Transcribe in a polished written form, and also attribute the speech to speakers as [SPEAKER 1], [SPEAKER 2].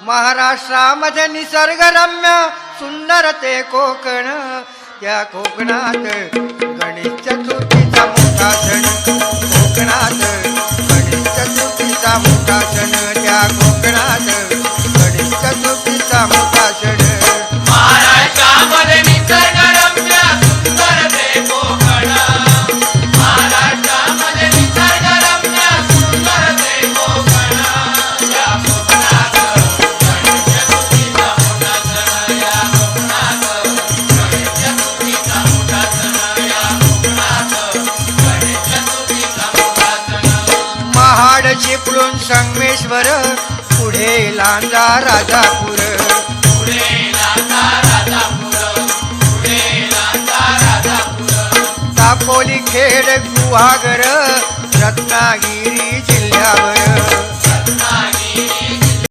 [SPEAKER 1] महाराष्ट्रामध्ये निसर्गरम्य सुंदर ते कोकण, त्या कोकणात गणेश चतुर्थीचा मोठा सण, कोकणात गणेश चतुर्थीचा मोठा सण, त्या कोकणात गणेश चतुर्थीचा मोठा सण.
[SPEAKER 2] महाराष्ट्रामध्ये निसर्गरम्य सुंदर ते कोकण, महाराष्ट्रामध्ये निसर्गरम्य सुंदर ते कोकण, या कोकणात गणेश चतुर्थीचा मोठा सण, या कोकणात गणेश चतुर्थीचा मोठा सण, या कोकणात गणेश चतुर्थीचा मोठा सण.
[SPEAKER 1] महाड चिपळूण संगमेश्वर, पुढे लांजा राजापूर, दापोली खेड गुहागर, रत्नागिरी जिल्ह्यावर.